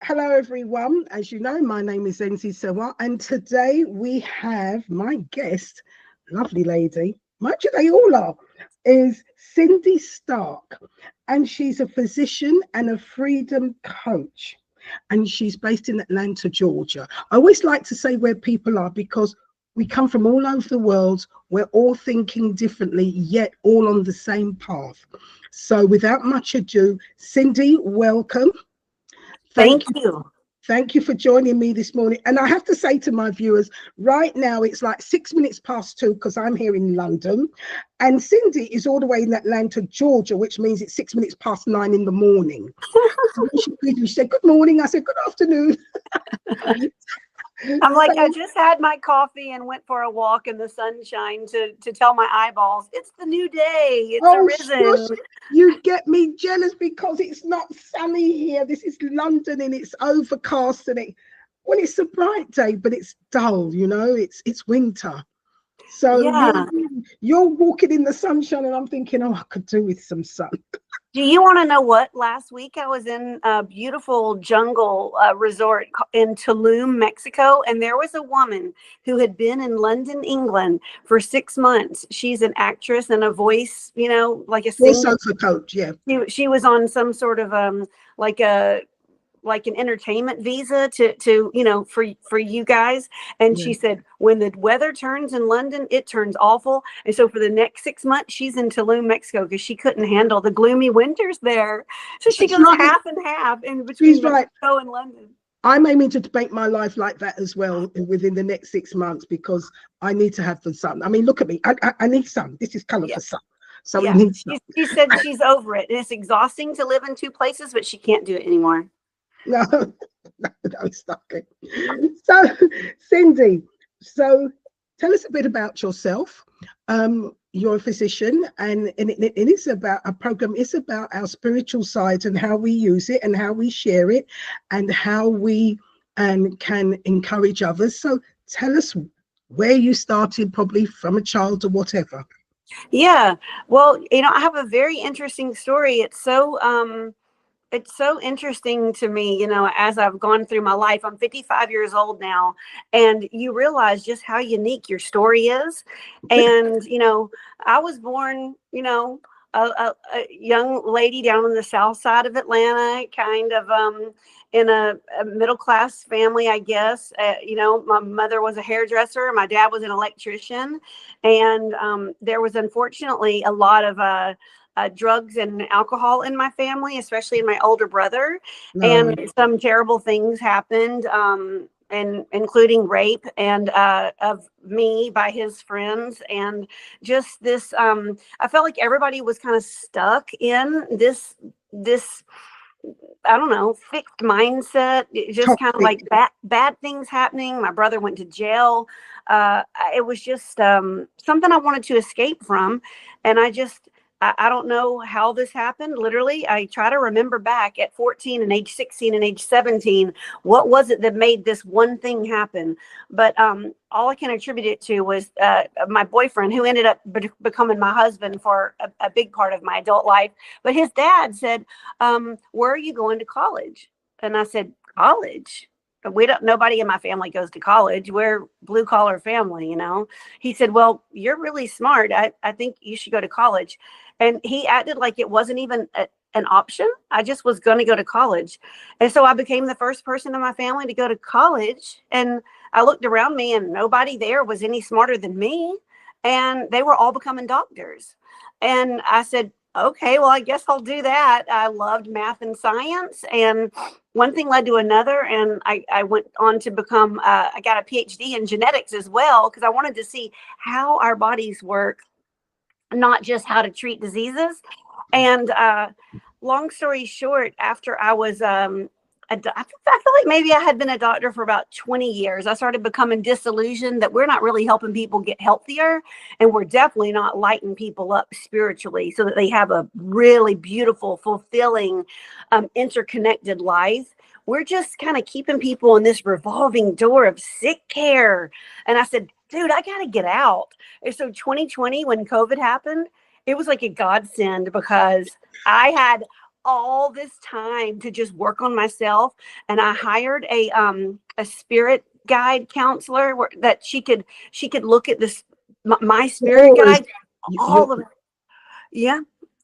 Hello, everyone. As you know, my name is Enzi Sewa, and today we have my guest, lovely lady, much of they all are, is Cindy Stark, and she's a physician and a freedom coach, and she's based in Atlanta, Georgia. I always like to say where people are because we come from all over the world. We're all thinking differently, yet all on the same path. So, without much ado, Cindy, welcome. Thank Thank you. you. Thank you for joining me this morning. And I have to say to my viewers, right now it's like 6 minutes past 2 because I'm here in London. And Cindy is all the way in Atlanta, Georgia, which means it's 6 minutes past 9 in the morning. So when she greeted me, she said, "Good morning." I said, "Good afternoon." I'm like, I So, just had my coffee and went for a walk in the sunshine to tell my eyeballs, it's the new day. It's oh, shush, arisen. you get me jealous because it's not sunny here. This is London and it's overcast and well, it's a bright day, but it's dull, it's winter. So Yeah. you're walking in the sunshine, and I'm thinking, oh, I could do with some sun. Do you want to know what? Last week I was in a beautiful jungle resort in Tulum, Mexico, and there was a woman who had been in London, England for 6 months. She's an actress and a voice, like a singer. Also for coach, yeah. She was on some sort of like a like an entertainment visa to for you guys. And Yeah. she said when the weather turns in London, it turns awful. And so for the next 6 months she's in Tulum, Mexico, because she couldn't handle the gloomy winters there. So she That's goes right. half and half in between She's right. Mexico and London. I'm aiming to make my life like that as well within the next 6 months because I need to have the sun. I mean, look at me. I need sun. This is color Yeah. for sun. So we Yeah. need sun. She said she's over it. And it's exhausting to live in two places, but she can't do it anymore. No, no, stop it. So, Cindy, so tell us a bit about yourself. You're a physician, and it is about a program. It's about our spiritual side and how we use it and how we share it and how we can encourage others. So, tell us where you started, probably from a child or whatever. Yeah. Well, I have a very interesting story. It's so interesting to me, as I've gone through my life. I'm 55 years old now, and you realize just how unique your story is. And, I was born, a young lady down on the south side of Atlanta, kind of in a middle class family, I guess. My mother was a hairdresser, my dad was an electrician, and there was unfortunately a lot of drugs and alcohol in my family, especially in my older brother. No, And some terrible things happened, and including rape and of me by his friends. And just this, I felt like everybody was kind of stuck in this I don't know, fixed mindset. It just kind of toxic. like bad things happening. My brother went to jail. It was just something I wanted to escape from. And I don't know how this happened. Literally, I try to remember back at 14 and age 16 and age 17, what was it that made this one thing happen? But all I can attribute it to was my boyfriend, who ended up becoming my husband for a big part of my adult life. But his dad said, where are you going to college? And I said, college? We don't, nobody in my family goes to college. We're blue collar family. He said, well, you're really smart. I think you should go to college. And he acted like it wasn't even an option. I just was going to go to college. And so I became the first person in my family to go to college. And I looked around me and nobody there was any smarter than me. And they were all becoming doctors. And I said, okay, well, I guess I'll do that. I loved math and science, and one thing led to another. And I went on to become, I got a PhD in genetics as well, because I wanted to see how our bodies work, not just how to treat diseases. And long story short, after I was, I feel like maybe I had been a doctor for about 20 years. I started becoming disillusioned that we're not really helping people get healthier, and we're definitely not lighting people up spiritually so that they have a really beautiful, fulfilling, interconnected life. We're just kind of keeping people in this revolving door of sick care. And I said, dude, I got to get out. And so 2020, when COVID happened, it was like a godsend, because I had all this time to just work on myself, and I hired a spirit guide counselor that she could look at this my spirit Yours. guide, all of it. Yeah.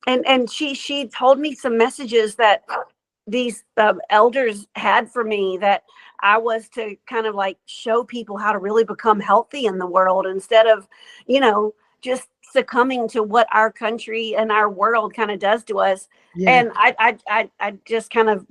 And she told me some messages that these elders had for me, that I was to kind of like show people how to really become healthy in the world, instead of, just succumbing to what our country and our world kind of does to us. Yeah. And I just kind of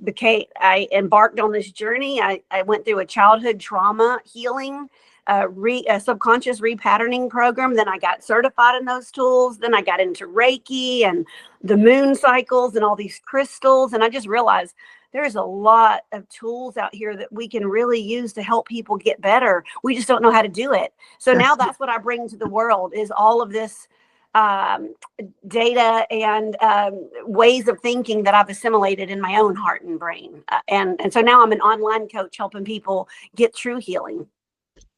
I embarked on this journey. I went through a childhood trauma healing, a subconscious repatterning program. Then I got certified in those tools. Then I got into Reiki and the moon cycles and all these crystals. And I just realized there's a lot of tools out here that we can really use to help people get better. We just don't know how to do it. So now that's what I bring to the world, is all of this data and ways of thinking that I've assimilated in my own heart and brain. And so now I'm an online coach helping people get true healing.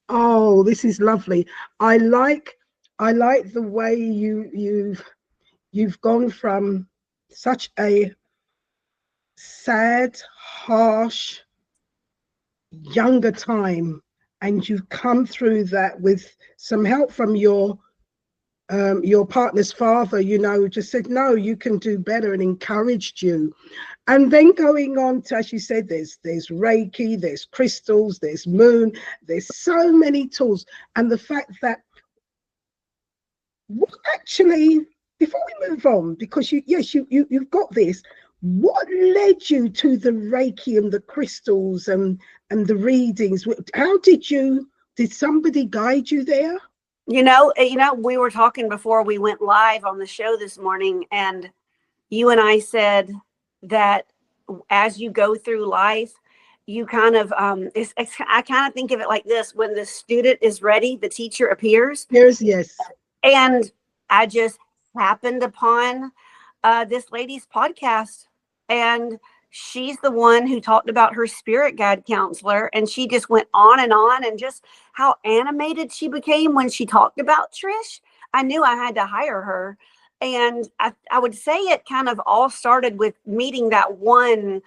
Oh, this is lovely. I like the way you've gone from such a sad, harsh, younger time, and you've come through that with some help from your partner's father, just said, no, you can do better, and encouraged you. And then going on to, as you said, there's Reiki, there's crystals, there's moon, there's so many tools. And the fact that, what actually, before we move on, because you've got this, what led you to the Reiki and the crystals and the readings? How did somebody guide you there? We were talking before we went live on the show this morning, and you and I said that as you go through life, you kind of, I kind of think of it like this: when the student is ready, the teacher appears. Yes. And I just happened upon this lady's podcast, and she's the one who talked about her spirit guide counselor, and she just went on, and just how animated she became when she talked about Trish. I knew I had to hire her. And I would say it kind of all started with meeting that one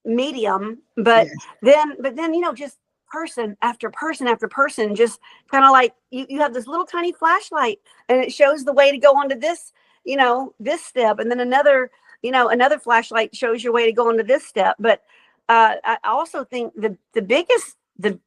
medium, but yes. then just person after person after person, just kind of like you have this little tiny flashlight, and it shows the way to go onto this, this step, and then another flashlight shows your way to go into this step. But I also think the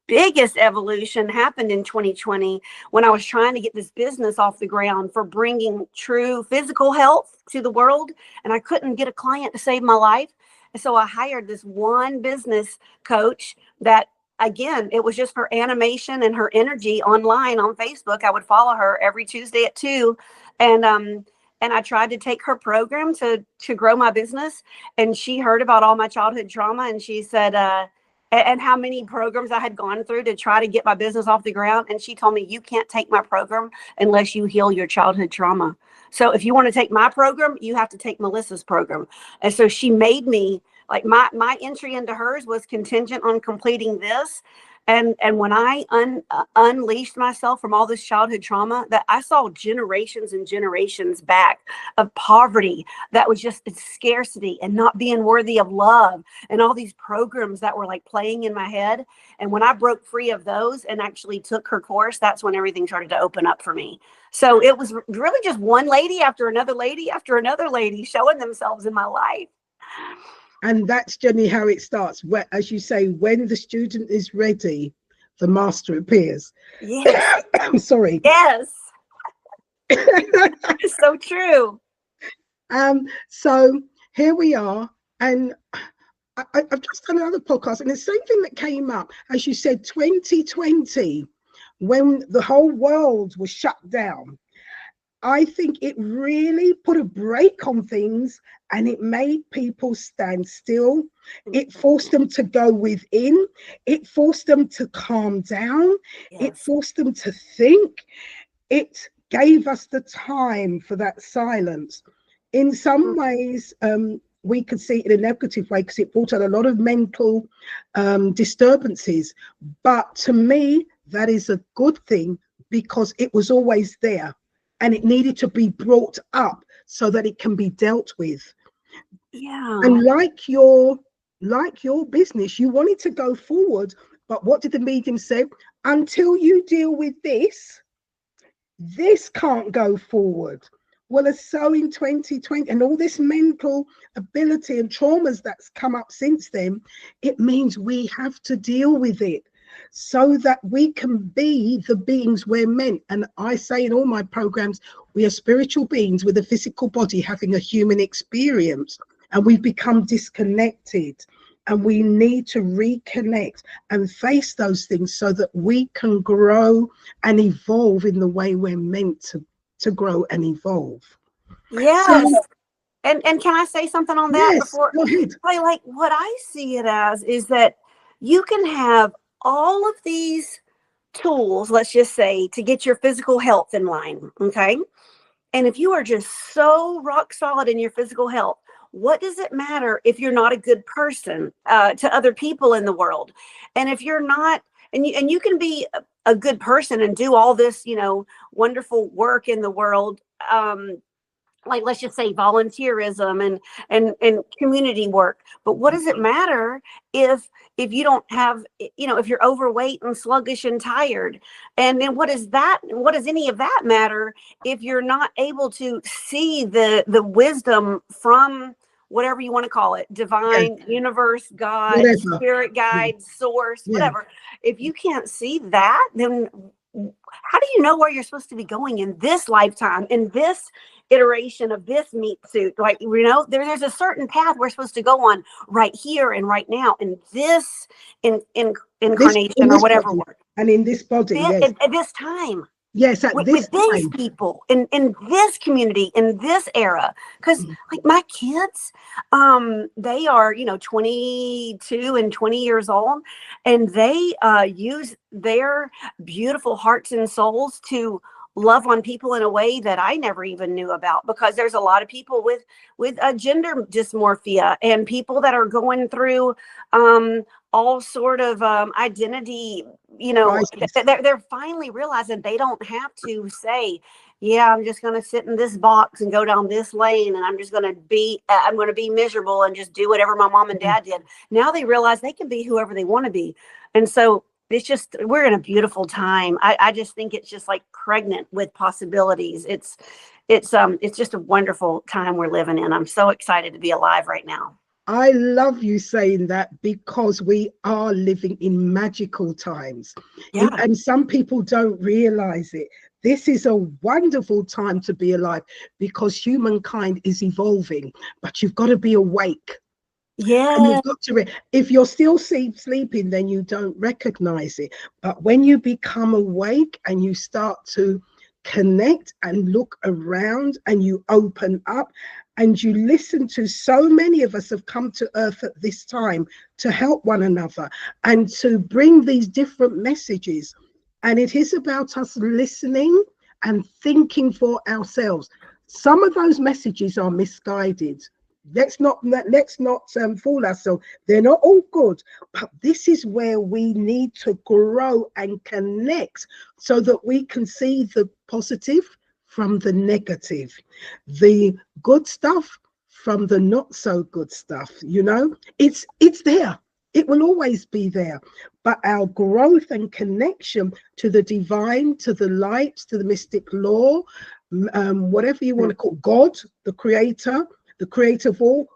biggest evolution happened in 2020, when I was trying to get this business off the ground for bringing true physical health to the world, and I couldn't get a client to save my life. And so I hired this one business coach that, again, it was just her animation and her energy online on Facebook. I would follow her every Tuesday at 2. And I tried to take her program to grow my business. And she heard about all my childhood trauma, and she said, and how many programs I had gone through to try to get my business off the ground. And she told me, you can't take my program unless you heal your childhood trauma. So if you want to take my program, you have to take Melissa's program. And so she made me, like, my entry into hers was contingent on completing this. And when I unleashed myself from all this childhood trauma, that I saw generations and generations back of poverty, that was just scarcity and not being worthy of love, and all these programs that were like playing in my head. And when I broke free of those and actually took her course, that's when everything started to open up for me. So it was really just one lady after another lady after another lady showing themselves in my life. And that's generally how it starts. Where, as you say, when the student is ready, the master appears. Yes. I'm sorry. Yes. It's so true. So here we are, and I've just done another podcast, and the same thing that came up, as you said, 2020, when the whole world was shut down. I think it really put a brake on things, and it made people stand still. It forced them to go within. It forced them to calm down. Yes. It forced them to think. It gave us the time for that silence. In some ways, we could see it in a negative way, because it brought out a lot of mental disturbances. But to me, that is a good thing, because it was always there. And it needed to be brought up so that it can be dealt with. Yeah. And like your business, you wanted to go forward, but what did the medium say? Until you deal with this can't go forward. Well, as so in 2020 and all this mental ability and traumas that's come up since then, it means we have to deal with it so that we can be the beings we're meant. And I say in all my programs, we are spiritual beings with a physical body having a human experience, and we've become disconnected. And we need to reconnect and face those things so that we can grow and evolve in the way we're meant to grow and evolve. Yes. So, And can I say something on that yes, before? go ahead. Like what I see it as is that you can have all of these tools, let's just say, to get your physical health in line. Okay. And if you are just so rock solid in your physical health, what does it matter if you're not a good person to other people in the world? And if you're not, and you can be a good person and do all this, wonderful work in the world. Like, let's just say volunteerism and community work. But what does it matter if you don't have, if you're overweight and sluggish and tired? And then what does any of that matter if you're not able to see the wisdom from whatever you want to call it, divine, universe, God, Whatever. spirit Yeah. guide, source, Yeah. whatever? If you can't see that, then how do you know where you're supposed to be going in this lifetime, in this iteration of this meat suit? Like, there's a certain path we're supposed to go on right here and right now in this incarnation or whatever body, word. and in this body, yes. At this time. Yes, at this With these time. people in this community, in this era. Because like my kids, they are 22 and 20 years old, and they use their beautiful hearts and souls to love on people in a way that I never even knew about, because there's a lot of people with gender dysmorphia and people that are going through all sort of identity, they're finally realizing they don't have to say, yeah, I'm just going to sit in this box and go down this lane, and I'm going to be miserable and just do whatever my mom and dad did. Now they realize they can be whoever they want to be. And so we're in a beautiful time. I just think it's just like pregnant with possibilities. It's just a wonderful time we're living in. I'm so excited to be alive right now. I love you saying that, because we are living in magical times. Yeah. And some people don't realize it. This is a wonderful time to be alive, because humankind is evolving, but you've got to be awake. Yeah. And you've got to, if you're still sleeping, then you don't recognize it. But when you become awake and you start to connect and look around and you open up and you listen to, so many of us have come to earth at this time to help one another and to bring these different messages. And it is about us listening and thinking for ourselves. Some of those messages are misguided. Let's not fool ourselves. They're not all good, but this is where we need to grow and connect so that we can see the positive from the negative, the good stuff from the not so good stuff. It's there. It will always be there. But our growth and connection to the divine, to the light, to the mystic law, whatever you want to call God, the creator of all,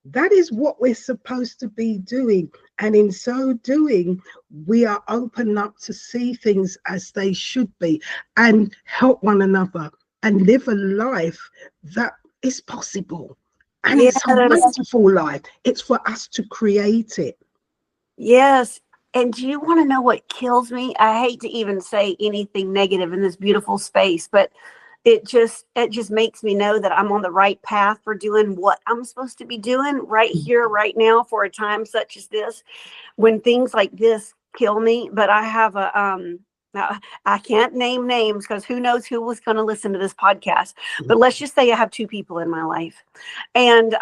that is what we're supposed to be doing. And in so doing, we are open up to see things as they should be and help one another and live a life that is possible. And it's a wonderful life. It's for us to create it. Yes. And do you want to know what kills me? I hate to even say anything negative in this beautiful space, but it just makes me know that I'm on the right path for doing what I'm supposed to be doing right here, right now, for a time such as this, when things like this kill me. But I have I can't name names because who knows who was going to listen to this podcast. But let's just say I have two people in my life, and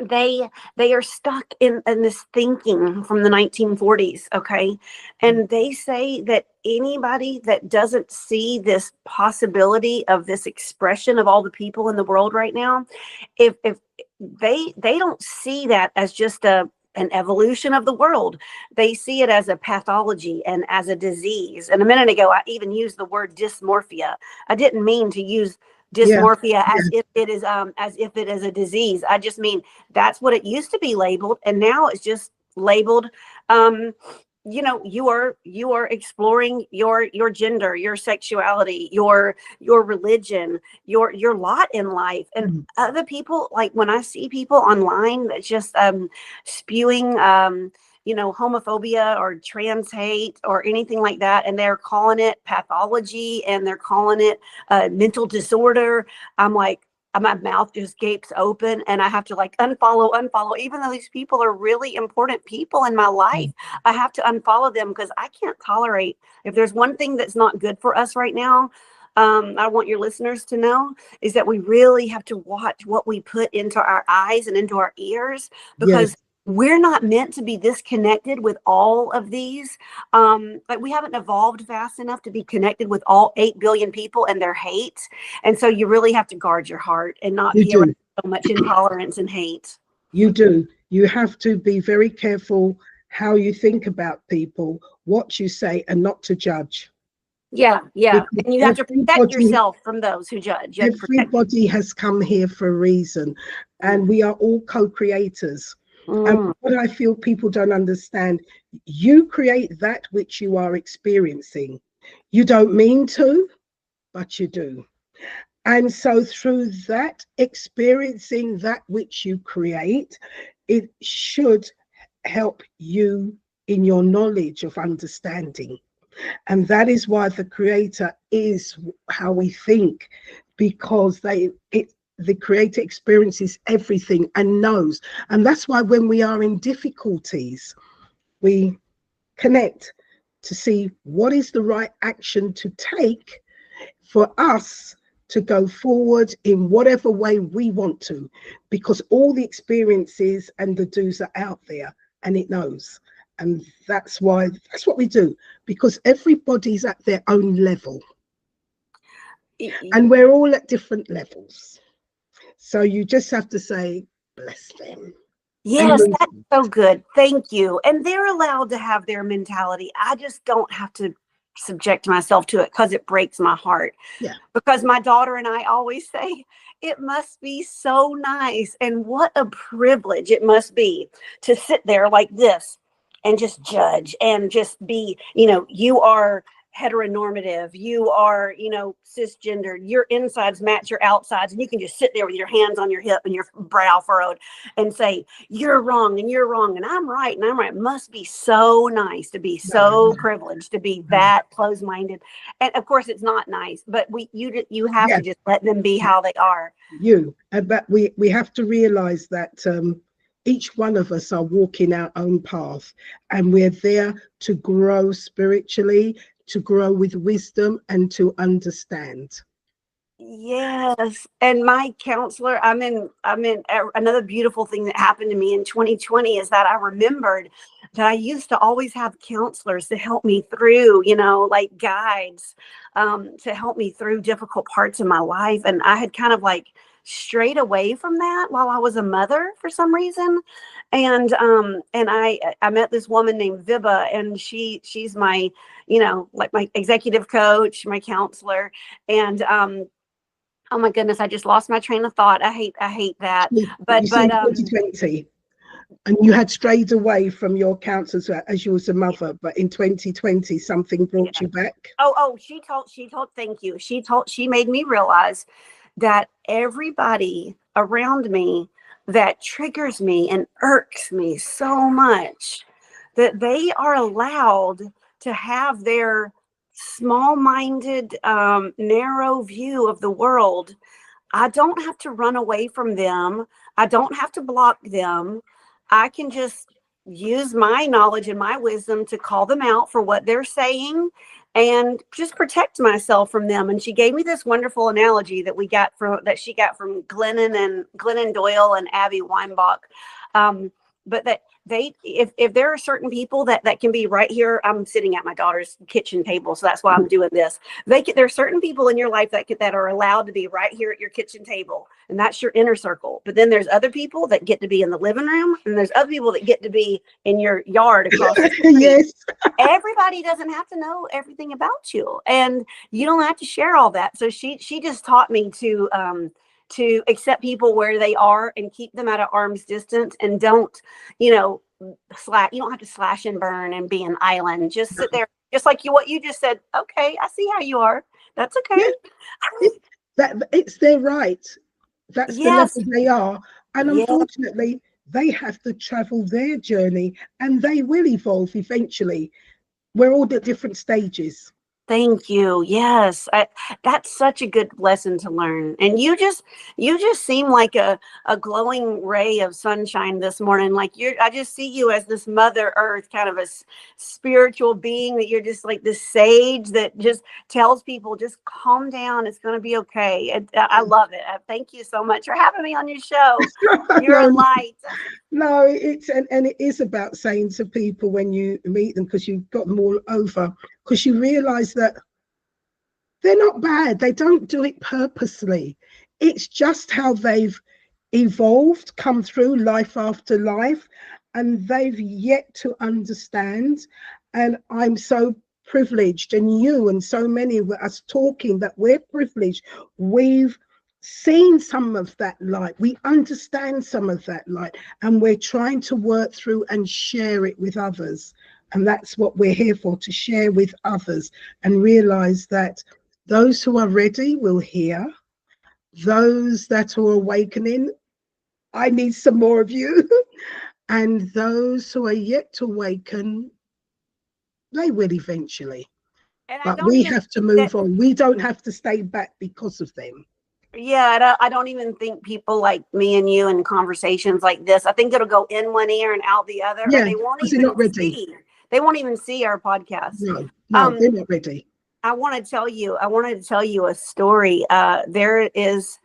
they are stuck in this thinking from the 1940s. Okay. And they say that anybody that doesn't see this possibility of this expression of all the people in the world right now, if they don't see that as just an evolution of the world. They see it as a pathology and as a disease. And a minute ago, I even used the word dysmorphia. I didn't mean to use Yeah, dysmorphia yeah, as if it is a disease. I just mean that's what it used to be labeled, and now it's just labeled. Um, you are exploring your gender, your sexuality, your religion, your lot in life. And mm, other people, like when I see people online that just spewing homophobia or trans hate or anything like that, and they're calling it pathology and they're calling it mental disorder, I'm like, my mouth just gapes open, and I have to like unfollow, even though these people are really important people in my life. mm. I have to unfollow them because I can't tolerate, if there's one thing that's not good for us right now, I want your listeners to know, is that we really have to watch what we put into our eyes and into our ears, because Yes, we're not meant to be disconnected with all of these. Like we haven't evolved fast enough to be connected with all 8 billion people and their hate. And so you really have to guard your heart and not you be around do. so much intolerance and hate. You do. You have to be very careful how you think about people, what you say, and not to judge. Yeah, yeah. Because And you have to protect everybody, yourself from those who judge. You have to protect. everybody has come here for a reason, and we are all co-creators. And Mm, what I feel people don't understand, you create that which you are experiencing. You don't mean to, but you do. And so, through that, experiencing that which you create, it should help you in your knowledge of understanding. And that is why the creator is how we think, because the creator experiences everything and knows. And that's why when we are in difficulties, we connect to see what is the right action to take for us to go forward in whatever way we want to, because all the experiences and the do's are out there and it knows. And that's why, that's what we do, because everybody's at their own level and we're all at different levels. So you just have to say, bless them, and yes, move. that's so good. Thank you. And they're allowed to have their mentality. I just don't have to subject myself to it because it breaks my heart. Yeah. Because my daughter and I always say, it must be so nice. And what a privilege it must be to sit there like this and just judge and just be, you are heteronormative, you are, cisgender, your insides match your outsides, and you can just sit there with your hands on your hip and your brow furrowed and say, you're wrong and you're wrong and I'm right and I'm right. It must be so nice to be No, so privileged to be no. that closed-minded. And of course it's not nice, but you have Yeah, to just let them be how they are. but we have to realize that each one of us are walking our own path, and we're there to grow spiritually, to grow with wisdom, and to understand. Yes. And my counselor, another beautiful thing that happened to me in 2020 is that I remembered that I used to always have counselors to help me through, like guides, to help me through difficult parts of my life. And I had kind of like strayed away from that while I was a mother for some reason. And I met this woman named Viba, and she's my, like my executive coach, my counselor. And oh my goodness, I just lost my train of thought. I hate that. You But see, but 2020, and you had strayed away from your counsellors as you was a mother, but in 2020, something brought yeah. you back. Oh, she told thank you. She made me realize that everybody around me that triggers me and irks me so much, that they are allowed to have their small-minded, narrow view of the world. I don't have to run away from them. I don't have to block them. I can just use my knowledge and my wisdom to call them out for what they're saying and just protect myself from them. And she gave me this wonderful analogy that she got from Glennon Doyle and Abby Weinbach. but that if there are certain people that can be right here. I'm sitting at my daughter's kitchen table, so that's why I'm doing this. There are certain people in your life that are allowed to be right here at your kitchen table, and that's your inner circle. But then there's other people that get to be in the living room, and there's other people that get to be in your yard across the street. Yes. Everybody doesn't have to know everything about you, and you don't have to share all that. So she just taught me to accept people where they are and keep them at an arm's distance, and don't, you know, you don't have to slash and burn and be an island. Just sit there, just like what you just said. Okay, I see how you are. That's okay. That it's their right. That's the Yes. level they are. And Yeah. unfortunately, they have to travel their journey, and they will evolve eventually. We're all at different stages. Thank you. Yes, that's such a good lesson to learn. And you just seem like a glowing ray of sunshine this morning. Like I just see you as this Mother Earth, kind of a spiritual being, that you're just like this sage that just tells people, just calm down. It's going to be okay. I love it. Thank you so much for having me on your show. You're a light. No, it's and it is about saying to people when you meet them, because you've got them all over, because you realize that they're not bad. They don't do it purposely. It's just how they've evolved, come through life after life, and they've yet to understand. And I'm so privileged, and you and so many of us talking, that we're privileged. We've seen some of that light. We understand some of that light, and we're trying to work through and share it with others. And that's what we're here for, to share with others and realize that those who are ready will hear. Those that are awakening, I need some more of you. And those who are yet to awaken, they will eventually. And I But don't we even have to think that. move on. We don't have to stay back because of them. Yeah, I don't even think people like me and you in conversations like this, I think it'll go in one ear and out the other, or Yeah, they won't because they're even not ready. see. They won't even see our podcast. No, Um, they're not ready. I wanted to tell you a story. There is,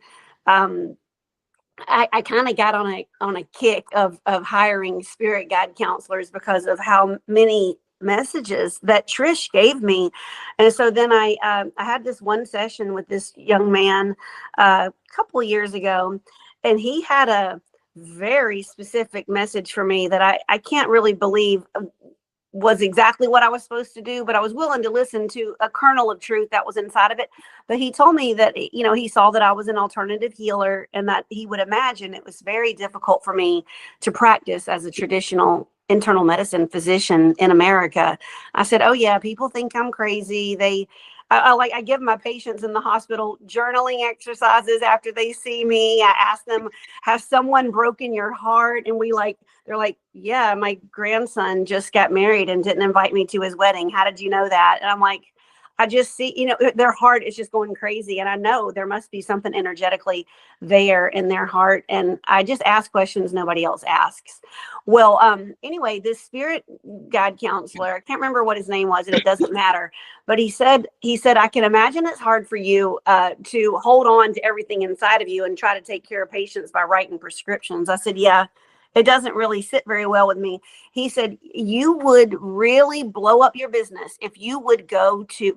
I kind of got on a kick of hiring spirit guide counselors because of how many messages that Trish gave me. And so then I had this one session with this young man a couple of years ago, and he had a very specific message for me that I can't really believe was exactly what I was supposed to do, but I was willing to listen to a kernel of truth that was inside of it. But he told me that, you know, he saw that I was an alternative healer, and that he would imagine it was very difficult for me to practice as a traditional internal medicine physician in America. I said, oh yeah, people think I'm crazy. I give my patients in the hospital journaling exercises after they see me. I ask them, has someone broken your heart? And they're like, yeah, my grandson just got married and didn't invite me to his wedding. How did you know that? And I'm like, I just see, you know, their heart is just going crazy. And I know there must be something energetically there in their heart. And I just ask questions nobody else asks. Well, anyway, this spirit guide counselor, I can't remember what his name was, and it doesn't matter. But he said, I can imagine it's hard for you to hold on to everything inside of you and try to take care of patients by writing prescriptions. I said, yeah, it doesn't really sit very well with me. He said, you would really blow up your business if you would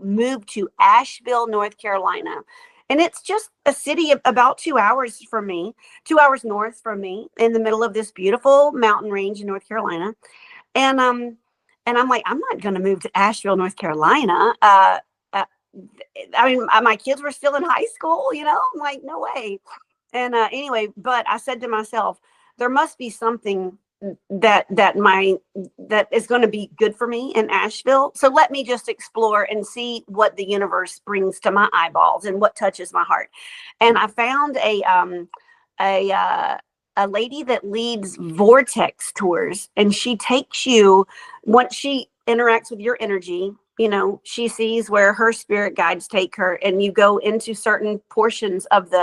move to Asheville, North Carolina. And it's just a city of about 2 hours from me, 2 hours north from me, in the middle of this beautiful mountain range in North Carolina. And I'm like, I'm not going to move to Asheville, North Carolina. I mean, my kids were still in high school, you know, I'm like, no way. And anyway, but I said to myself, there must be something that is going to be good for me in Asheville. So let me just explore and see what the universe brings to my eyeballs and what touches my heart. And I found a lady that leads vortex tours, and she takes you, once she interacts with your energy, you know, she sees where her spirit guides take her, and you go into certain portions of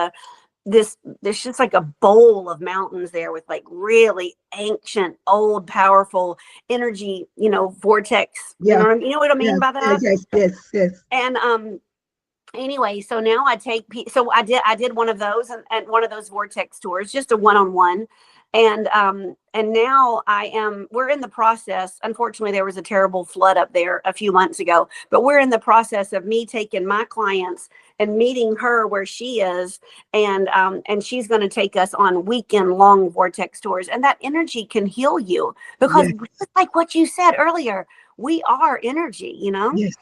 there's just like a bowl of mountains there with like really ancient, old, powerful energy, you know, vortex. Yeah. You know what I mean by that? Yes. And anyway, so now I did one of those, and one of those vortex tours, just a one-on-one. And now we're in the process. Unfortunately, there was a terrible flood up there a few months ago, but we're in the process of me taking my clients and meeting her where she is. And she's going to take us on weekend long vortex tours. And that energy can heal you because Yes. just like what you said earlier, we are energy, Yes.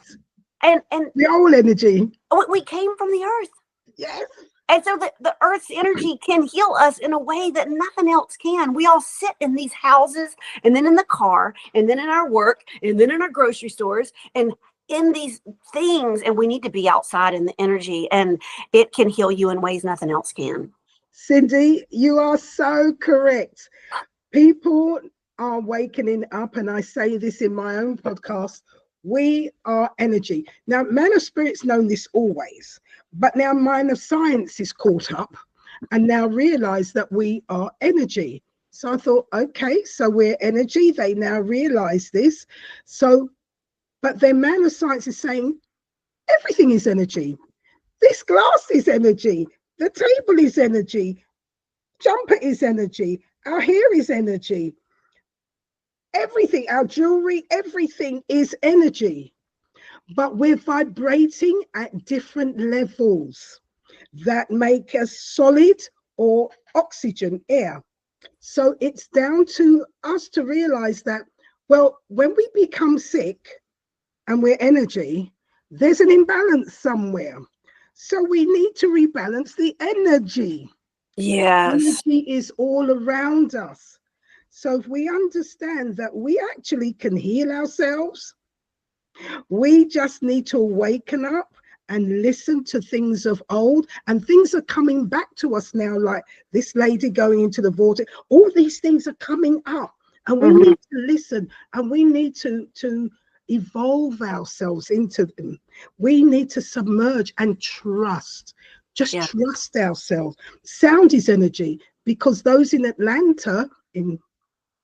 and We're all energy. we came from the earth. Yes. And so the earth's energy can heal us in a way that nothing else can. We all sit in these houses and then in the car and then in our work and then in our grocery stores and in these things. And we need to be outside in the energy, and it can heal you in ways nothing else can. Cindy, you are so correct. People are wakening up, and I say this in my own podcast. We are energy. Now, Man of Spirit's known this always, but now Mind of Science is caught up and now realize that we are energy. So I thought, okay, so we're energy. They now realize this. So, but then Man of Science is saying everything is energy. This glass is energy. The table is energy. Jumper is energy. Our hair is energy. Everything, our jewelry, everything is energy. But we're vibrating at different levels that make us solid or oxygen, air. So it's down to us to realize that, well, when we become sick and we're energy, there's an imbalance somewhere. So we need to rebalance the energy. Yes. Energy is all around us. So if we understand that we actually can heal ourselves, we just need to awaken up and listen to things of old, and things are coming back to us now, like this lady going into the vortex. All these things are coming up, and we need to listen, and we need to evolve ourselves into them. We need to submerge and trust. Just trust ourselves. Sound is energy, because those in Atlanta in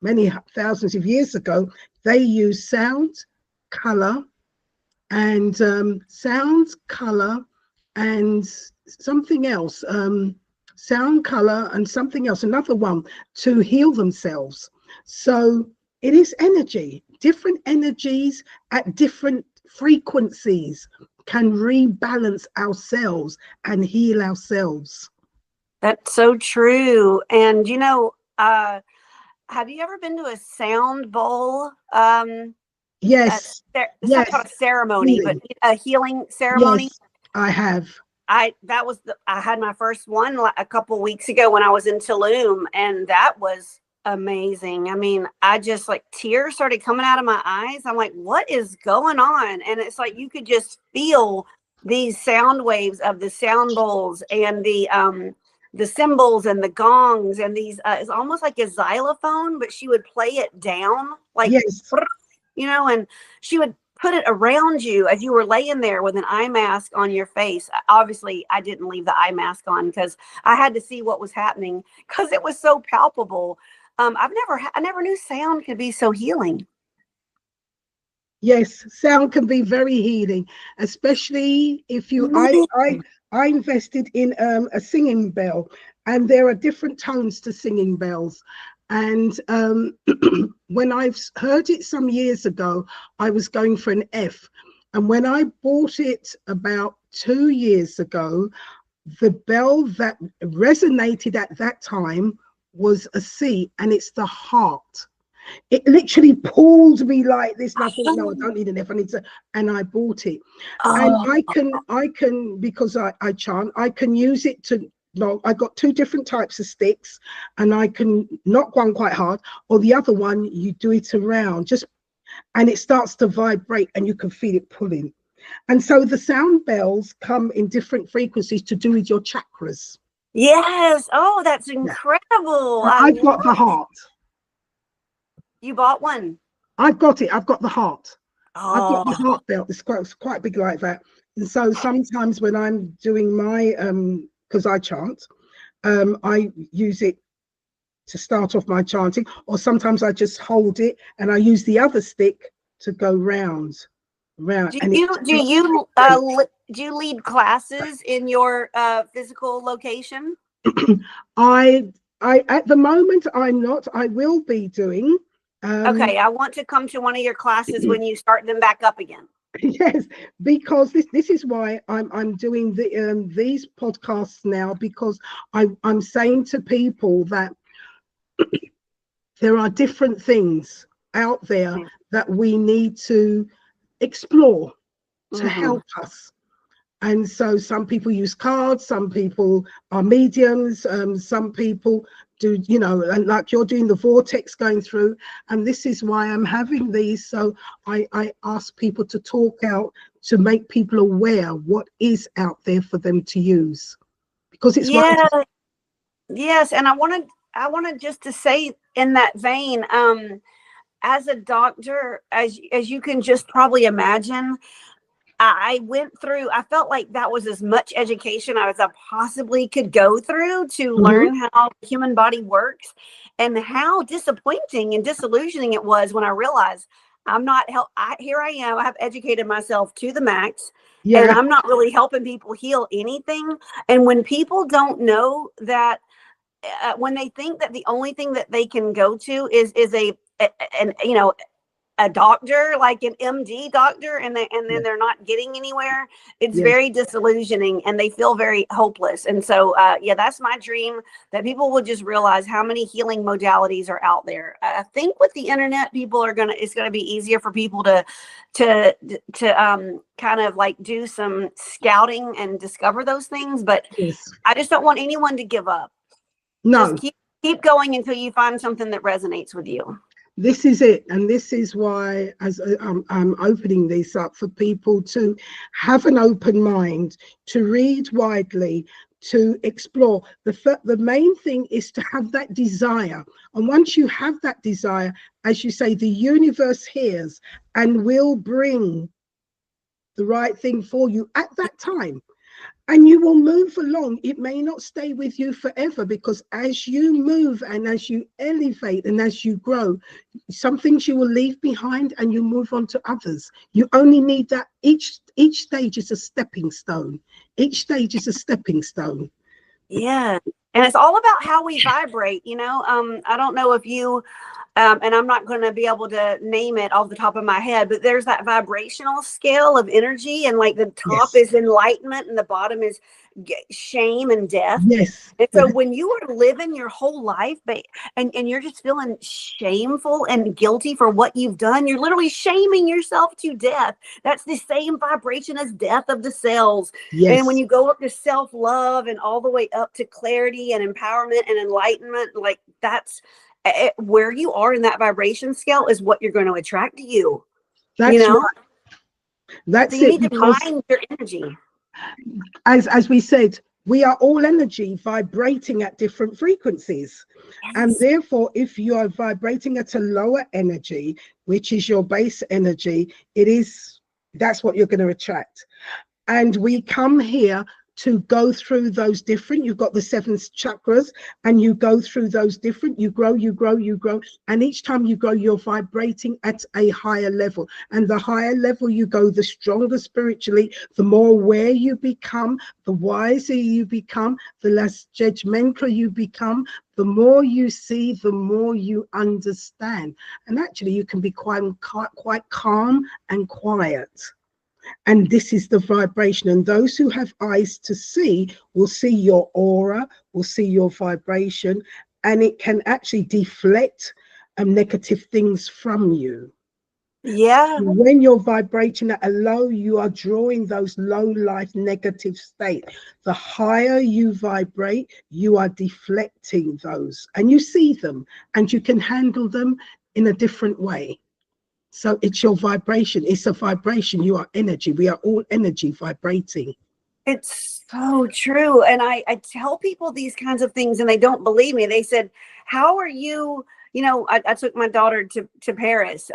many thousands of years ago, they used sound, color, and sound, color, and something else. Sound, color, and something else, another one, to heal themselves. So it is energy. Different energies at different frequencies can rebalance ourselves and heal ourselves. That's so true. And have you ever been to a sound bowl? Yes. It's not Yes. called a ceremony, but Healing. a healing ceremony. Yes, I have. I had my first one a couple weeks ago when I was in Tulum, and that was amazing. I mean, I just like tears started coming out of my eyes. I'm like, what is going on? And it's like you could just feel these sound waves of the sound bowls and the cymbals and the gongs and these it's almost like a xylophone, but she would play it down like Yes. and she would put it around you as you were laying there with an eye mask on your face. Obviously, I didn't leave the eye mask on because I had to see what was happening because it was so palpable. I never knew sound could be so healing. Yes, sound can be very healing, especially if you. I invested in a singing bell, and there are different tones to singing bells. And when I've heard it some years ago, I was going for an F. And when I bought it about 2 years ago, the bell that resonated at that time was a C, and it's the heart. It literally pulled me like this, and I thought, no, I don't need an F. I need to, and I bought it. And I can because I chant. I can use it to. No, I got two different types of sticks, and I can knock one quite hard, or the other one you do it around, and it starts to vibrate, and you can feel it pulling. And so the sound bells come in different frequencies to do with your chakras. Yes. Oh, that's incredible. I've got the heart. You bought one? I've got it. I've got the heart. I've got the Oh, heart belt. It's quite big like that. And so sometimes when I'm doing my because I chant, I use it to start off my chanting, or sometimes I just hold it and I use the other stick to go round. do And you do you lead classes in your physical location? I I at the moment I'm not. I will be doing. Okay, I want to come to one of your classes when you start them back up again. Yes, because this is why I'm doing these podcasts now, because I'm saying to people that there are different things out there that we need to explore to Mm-hmm. help us. And so some people use cards, some people are mediums, some people do, you know, and like you're doing the vortex going through. And this is why I'm having these. So I ask people to talk out to make people aware what is out there for them to use. Because it's right. Yeah, yes. And I wanted just to say in that vein, as a doctor, as you can just probably imagine, I went through, I felt like that was as much education as I possibly could go through to Mhm. learn how the human body works, and how disappointing and disillusioning it was when I realized I'm not here I am, I have educated myself to the max, and Yeah. I'm not really helping people heal anything. And when people don't know that, when they think that the only thing that they can go to is an a doctor, like an MD doctor, and then Yes. they're not getting anywhere, it's Yes. very disillusioning and they feel very hopeless. And so yeah, that's my dream, that people will just realize how many healing modalities are out there. I think with the internet, it's gonna be easier for people to kind of like do some scouting and discover those things. But Yes. I just don't want anyone to give up. Just No. keep going until you find something that resonates with you. This is it, and this is why, as I'm opening this up for people to have an open mind, to read widely, to explore. The main thing is to have that desire, and once you have that desire, as you say, the universe hears and will bring the right thing for you at that time, and you will move along. It may not stay with you forever, because as you move and as you elevate and as you grow, some things you will leave behind and you move on to others. You only need that. Each stage is a stepping stone. Each stage is a stepping stone. Yeah. And it's all about how we vibrate, you know. I don't know if you, and I'm not going to be able to name it off the top of my head, but there's that vibrational scale of energy, and like the top Yes. is enlightenment and the bottom is shame and death. Yes. And so when you are living your whole life, and you're just feeling shameful and guilty for what you've done, you're literally shaming yourself to death. That's the same vibration as death of the cells. And when Yes. you go up to self-love and all the way up to clarity and empowerment and enlightenment, like that's where you are in that vibration scale is what you're going to attract to you, you That's know? right. So That's you it. need to Because mind your energy. as we said, we are all energy vibrating at different frequencies. And Yes. therefore, if you are vibrating at a lower energy, which is your base energy, that's what you're going to attract. And we come here to go through those different. You've got the seven chakras, and you go through those different. You grow, you grow, you grow. And each time you grow, you're vibrating at a higher level. And the higher level you go, the stronger spiritually, the more aware you become, the wiser you become, the less judgmental you become, the more you see, the more you understand. And actually, you can be quite calm and quiet. And this is the vibration. And those who have eyes to see will see your aura, will see your vibration, and it can actually deflect negative things from you. Yeah. When you're vibrating at a low, you are drawing those low life negative state. The higher you vibrate, you are deflecting those, and you see them, and you can handle them in a different way. So it's your vibration. It's a vibration. You are energy. We are all energy vibrating. It's so true. And I tell people these kinds of things and they don't believe me. They said, how are you? You know, I took my daughter to Paris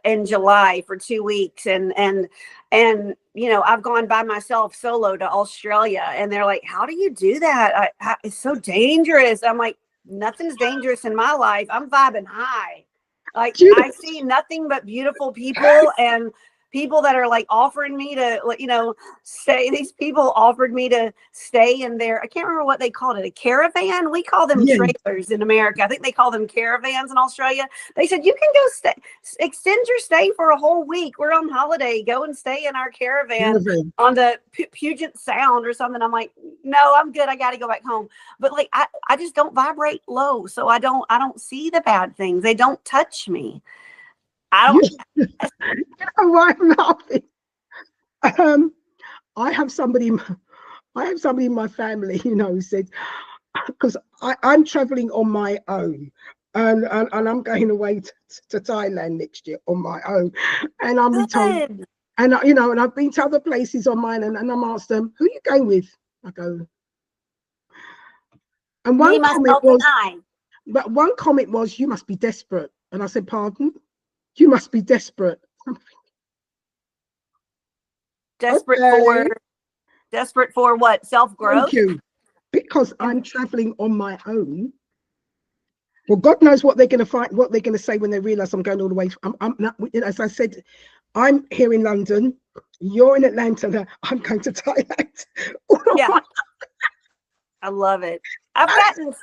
in July for 2 weeks. And, you know, I've gone by myself solo to Australia. And they're like, how do you do that? It's so dangerous. I'm like, nothing's dangerous in my life. I'm vibing high. Like I see nothing but beautiful people, and people that are like offering me to, stay. These people offered me to stay in their, I can't remember what they called it, a caravan. We call them Yeah, trailers in America. I think they call them caravans in Australia. They said, you can go stay, extend your stay for a whole week. We're on holiday. Go and stay in our caravan caravan. on the Puget Sound or something. I'm like, no, I'm good. I got to go back home. But like, I just don't vibrate low. So I don't see the bad things. They don't touch me. I You, don't. you know why I'm laughing? Um, I have somebody. I have somebody in my family, who said, because I'm traveling on my own, and I'm going away to Thailand next year on my own, and I'm being told, Good. and and I've been to other places on mine, and I'm asked them, who are you going with? I go, and Me, one comment myself, and was, I. but one comment was, you must be desperate, and I said, pardon? You must be desperate. Desperate for Okay, desperate for what? Self thank growth. you. Because And I'm traveling on my own. Well, God knows what they're going to find, what they're going to say when they realize I'm going all the way. I'm not, as I said, I'm here in London. You're in Atlanta. I'm going to Thailand. yeah, I love it. I've gotten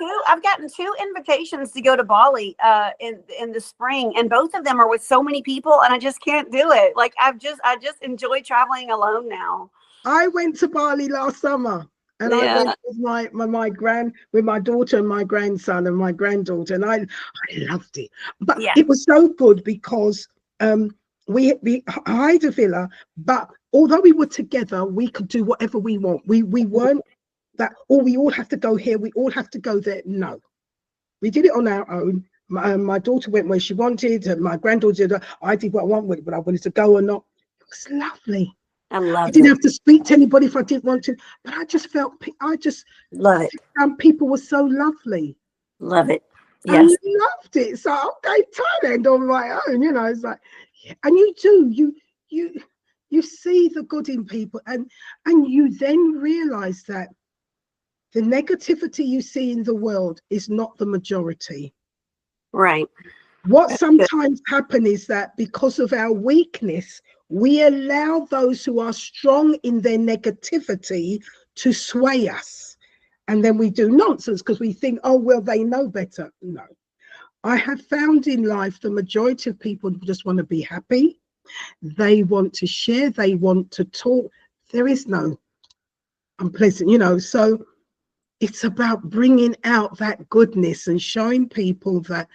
two invitations to go to Bali in the spring, and both of them are with so many people, and I just can't do it. Like I just enjoy traveling alone now. I went to Bali last summer, and I Yeah. went with with my daughter and my grandson and my granddaughter, and I loved it. But Yeah. it was so good because um, we hired a villa, but although we were together, we could do whatever we want. We weren't that, oh, we all have to go here, we all have to go there. No, we did it on our own. My daughter went where she wanted, and my granddaughter did. I did what I wanted, but I wanted to go or not. It was lovely. I I love didn't it. have to speak to anybody if I didn't want to, but I just felt, Love it. people were so lovely. Love it. I Yes. loved it. So I'm going to Thailand on my own, it's like, yeah. And you do, you, you see the good in people, and you then realize that the negativity you see in the world is not the majority. Right. What That's good. sometimes happens is that because of our weakness, we allow those who are strong in their negativity to sway us. And then we do nonsense because we think, oh, well, they know better. No. I have found in life the majority of people just want to be happy. They want to share. They want to talk. There is no unpleasant. So it's about bringing out that goodness and showing people that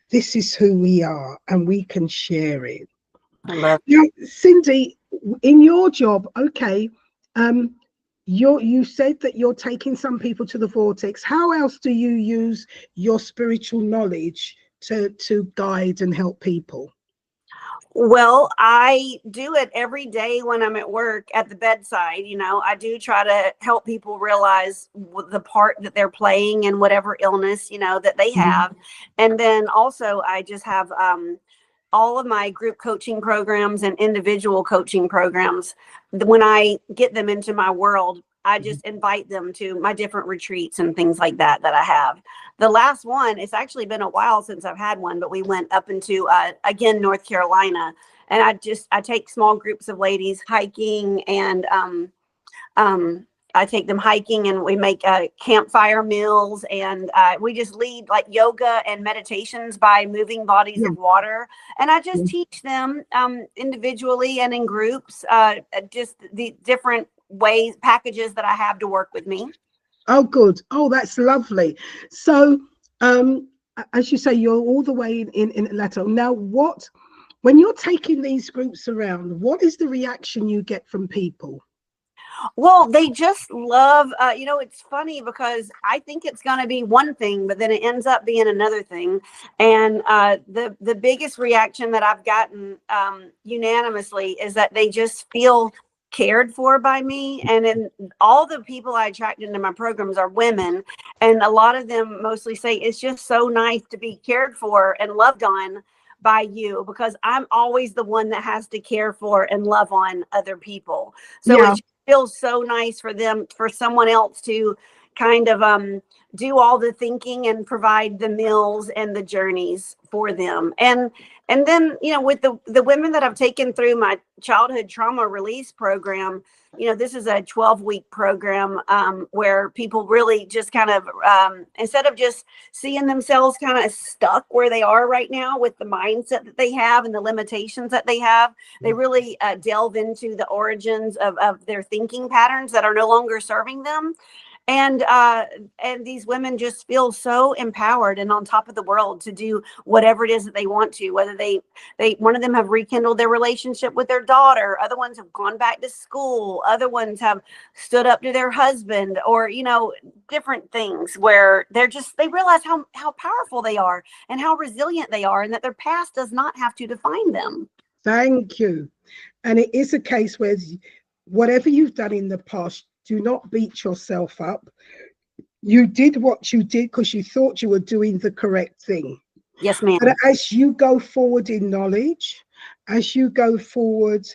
this is who we are and we can share it. I love Now, Cindy, in your job, okay, um, you said that you're taking some people to the vortex. How else do you use your spiritual knowledge to guide and help people? Well, I do it every day when I'm at work at the bedside. I do try to help people realize the part that they're playing in whatever illness, that they Mhm. have. And then also, I just have all of my group coaching programs and individual coaching programs. When I get them into my world, I just invite them to my different retreats and things like that I have. The last one, it's actually been a while since I've had one, but we went up into again North Carolina, and I take small groups of ladies hiking, and um, I take them hiking, and we make campfire meals, and we just lead like yoga and meditations by moving bodies Yeah, of water. And I just yeah. teach them individually and in groups, just the different ways, packages that I have to work with me. Oh, good. Oh, that's lovely. So, as you say, you're all the way in Atlanta. Now, when you're taking these groups around, what is the reaction you get from people? Well, they just love, it's funny because I think it's going to be one thing, but then it ends up being another thing. And the biggest reaction that I've gotten unanimously is that they just feel cared for by me. And then all the people I attract into my programs are women. And a lot of them mostly say it's just so nice to be cared for and loved on by you, because I'm always the one that has to care for and love on other people. So Yeah, it's feels so nice for someone else to kind of do all the thinking and provide the meals and the journeys for them. And then, with the women that I've taken through my childhood trauma release program, this is a 12-week program where people really just kind of, instead of just seeing themselves kind of stuck where they are right now with the mindset that they have and the limitations that they have, they really delve into the origins of their thinking patterns that are no longer serving them. And these women just feel so empowered and on top of the world to do whatever it is that they want to, whether they one of them have rekindled their relationship with their daughter, other ones have gone back to school, other ones have stood up to their husband, or different things where they realize how powerful they are and how resilient they are, and that their past does not have to define them. Thank you. And it is a case where whatever you've done in the past, do not beat yourself up. You did what you did because you thought you were doing the correct thing. Yes, ma'am. But as you go forward in knowledge, as you go forward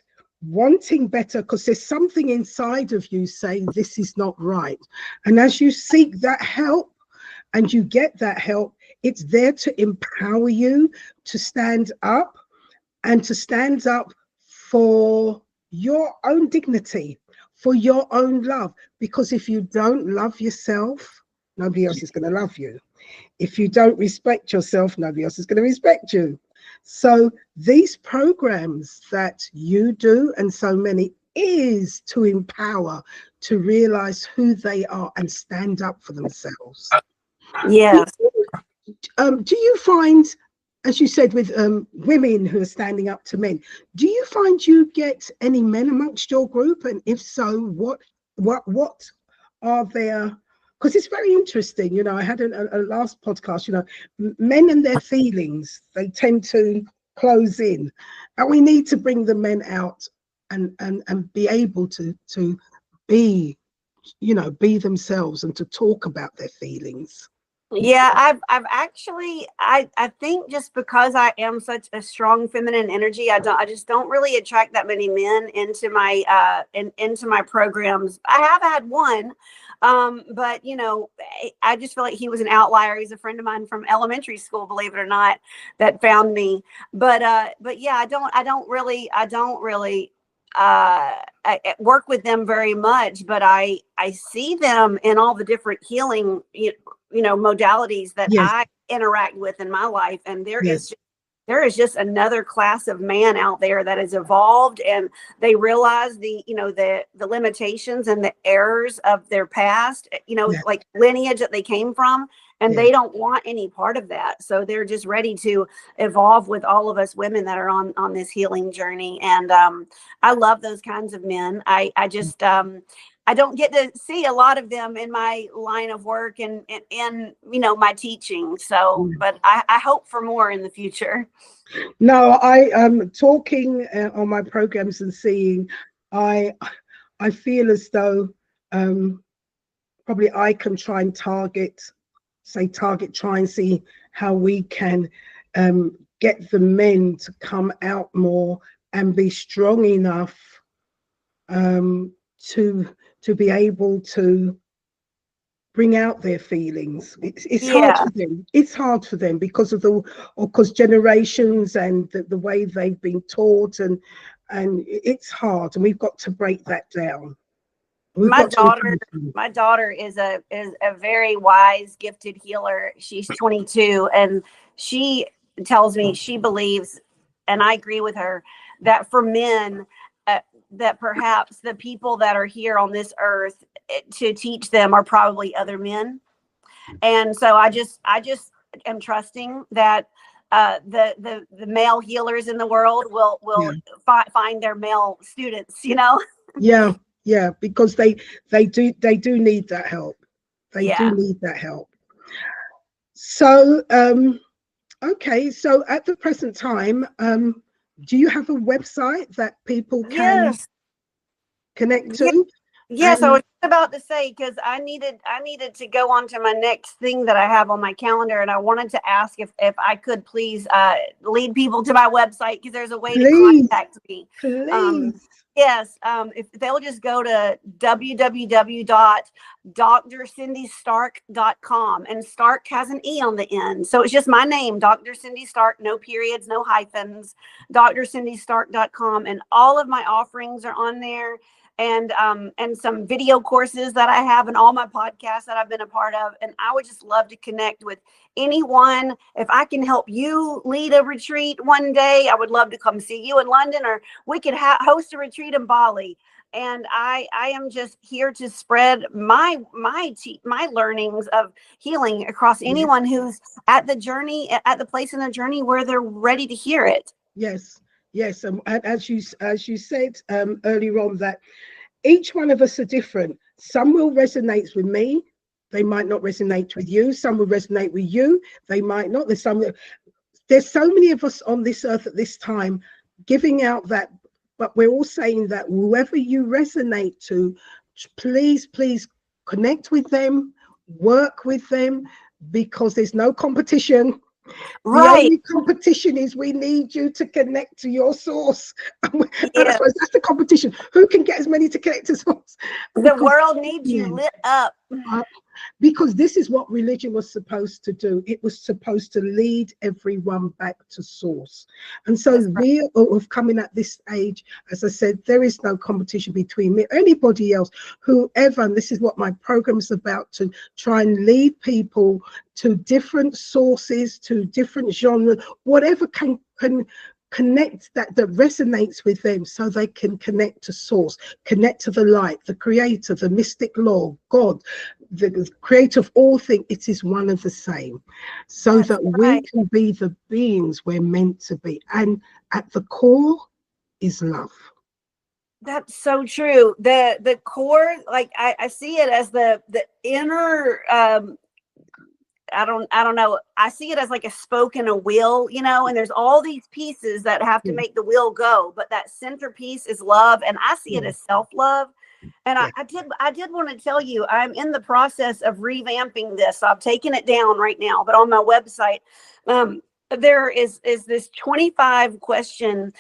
wanting better, because there's something inside of you saying this is not right. And as you seek that help and you get that help, it's there to empower you to stand up and to stand up for your own dignity, for your own love. Because if you don't love yourself, nobody else is going to love you. If you don't respect yourself, nobody else is going to respect you. So these programs that you do, and so many, is to empower, to realize who they are and stand up for themselves. Yes. Do you find, as you said, with women who are standing up to men, do you find you get any men amongst your group? And if so, what are their, because it's very interesting, I had a last podcast, men and their feelings, they tend to close in, and we need to bring the men out and be able to be, be themselves and to talk about their feelings. Yeah, I've actually, I think just because I am such a strong feminine energy, I just don't really attract that many men into my into my programs. I have had one, but I just feel like he was an outlier. He's a friend of mine from elementary school, believe it or not, that found me. But yeah, I don't really I work with them very much, but I see them in all the different healing modalities that Yes. I interact with in my life, and there Yes. is just another class of man out there that has evolved, and they realize the limitations and the errors of their past, Yes. like lineage that they came from, and Yes. they don't want any part of that. So they're just ready to evolve with all of us women that are on this healing journey. And I love those kinds of men. I just I don't get to see a lot of them in my line of work and in my teaching. So, but I hope for more in the future. No, I am talking on my programs and seeing, I feel as though probably I can try and try and see how we can get the men to come out more and be strong enough to be able to bring out their feelings. It's hard for them. It's hard for them because because generations and the way they've been taught, and it's hard, and we've got to break that down. My daughter is a very wise, gifted healer. She's 22, and she tells me she believes, and I agree with her, that for men, that perhaps the people that are here on this earth to teach them are probably other men. And so I just am trusting that the male healers in the world will find their male students, Yeah, because they do need that help. They do need that help. So okay, so at the present time, do you have a website that people can connect to? Yes, I was about to say, because I needed to go on to my next thing that I have on my calendar, and I wanted to ask if I could please lead people to my website, because there's a way to Please, contact me. please. Yes, if they'll just go to www.drscindystark.com, and Stark has an E on the end. So it's just my name, Dr. Cindy Stark, no periods, no hyphens, drscindystark.com. And all of my offerings are on there. And some video courses that I have, and all my podcasts that I've been a part of. And I would just love to connect with anyone. If I can help you lead a retreat one day, I would love to come see you in London, or we could host a retreat in Bali. And I am just here to spread my learnings of healing across anyone who's at the place in the journey where they're ready to hear it. Yes, yes. And as you said earlier on, that each one of us are different. Some will resonate with me. They might not resonate with you. Some will resonate with you. They might not. There's so many of us on this earth at this time giving out that, but we're all saying that whoever you resonate to, please connect with them, work with them, because there's no competition. Right. The only competition is we need you to connect to your source. And I suppose that's the competition. Who can get as many to connect to source? The world needs you lit up. Because this is what religion was supposed to do. It was supposed to lead everyone back to source. And so we are coming at this age, as I said, there is no competition between me, anybody else, whoever. And this is what my program is about, to try and lead people to different sources, to different genres, whatever can connect that resonates with them, so they can connect to source, connect to the light, the creator, the mystic law, God, the creator of all things. It is one and the same, so that we can be the beings we're meant to be. And at the core is love. That's so true. The core, like I see it as the inner, I don't know. I see it as like a spoke in a wheel, and there's all these pieces that have to make the wheel go. But that centerpiece is love. And I see it as self-love. And I did want to tell you, I'm in the process of revamping this. So I've taken it down right now, but on my website, there is this 25 question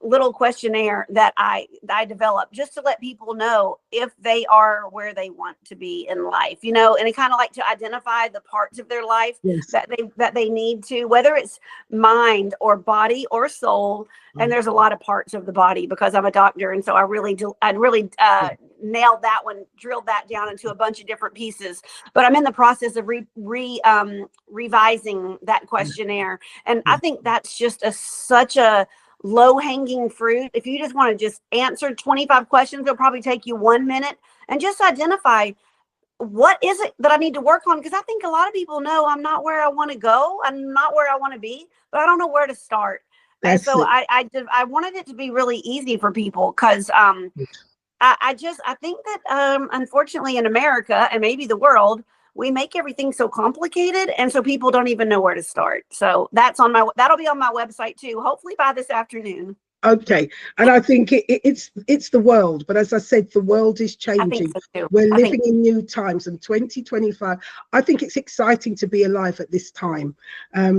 little questionnaire that I developed, just to let people know if they are where they want to be in life, and it kind of like to identify the parts of their life that they need to, whether it's mind or body or soul. And there's a lot of parts of the body, because I'm a doctor, and so I really nailed that one, drilled that down into a bunch of different pieces. But I'm in the process of revising that questionnaire, and I think that's just such a low-hanging fruit. If you just want to just answer 25 questions, it'll probably take you 1 minute, and just identify what is it that I need to work on. Because I think a lot of people know I'm not where I want to go, I'm not where I want to be, but I don't know where to start. And so I wanted it to be really easy for people, because I think that unfortunately in America, and maybe the world, we make everything so complicated, and so people don't even know where to start. So that'll be on my website too, hopefully by this afternoon. Okay, and I think it's the world, but as I said, the world is changing. So we're living in new times, and 2025. I think it's exciting to be alive at this time.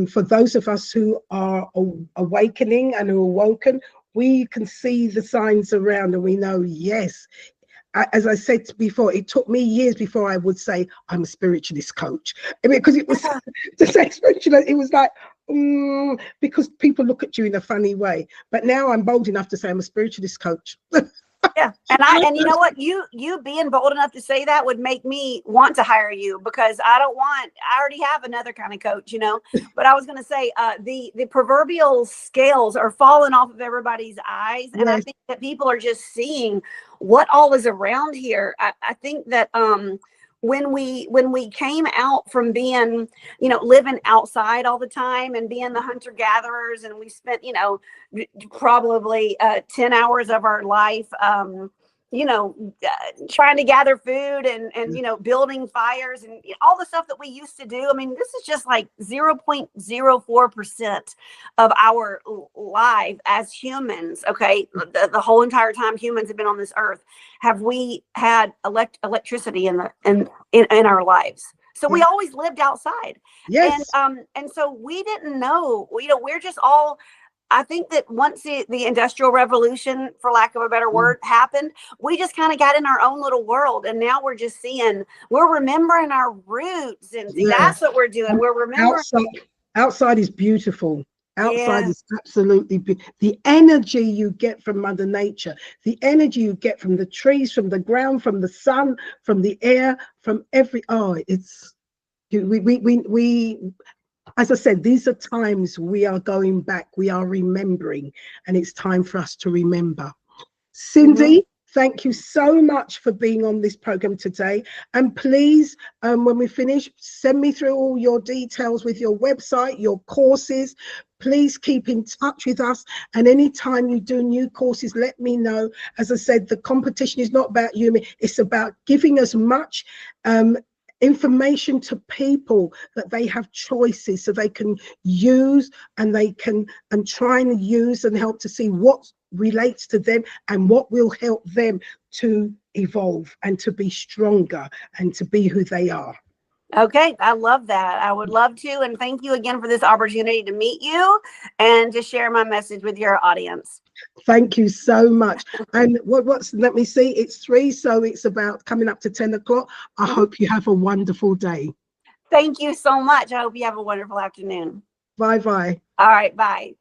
For those of us who are awakening and who are awoken, we can see the signs around, and we know, yes. As I said before, it took me years before I would say I'm a spiritualist coach. I mean, because it was to say spiritualist, it was like, because people look at you in a funny way. But now I'm bold enough to say I'm a spiritualist coach. Yeah. And you know what, you being bold enough to say that would make me want to hire you, because I already have another kind of coach, but I was going to say, the proverbial scales are falling off of everybody's eyes. And I think that people are just seeing what all is around here. I think that, when we came out from being, living outside all the time and being the hunter gatherers, and we spent, probably 10 hours of our life, you know, trying to gather food and, you know, building fires and all the stuff that we used to do. I mean, this is just like 0.04% of our life as humans. Okay. The whole entire time humans have been on this earth, have we had electricity in our lives. So we always lived outside. Yes. And so we didn't know, you know, we're just all, I think that once the Industrial Revolution, for lack of a better word, happened, we just kind of got in our own little world. And now we're just we're remembering our roots. And that's what we're doing. We're remembering. Outside is beautiful. Outside Yeah. is absolutely the energy you get from Mother Nature, the energy you get from the trees, from the ground, from the sun, from the air, from it's we as I said, these are times we are going back, we are remembering, and it's time for us to remember. Cindy, thank you so much for being on this program today. And please, when we finish, send me through all your details with your website, your courses. Please keep in touch with us. And anytime you do new courses, let me know. As I said, the competition is not about you, it's about giving as much information to people that they have choices so they can use and they can try and use and help to see what relates to them and what will help them to evolve and to be stronger and to be who they are. Okay, I love that. I would love to. And thank you again for this opportunity to meet you and to share my message with your audience. Thank you so much. And let me see, it's 3, so it's about coming up to 10 o'clock. I hope you have a wonderful day. Thank you so much. I hope you have a wonderful afternoon. Bye-bye. All right, bye.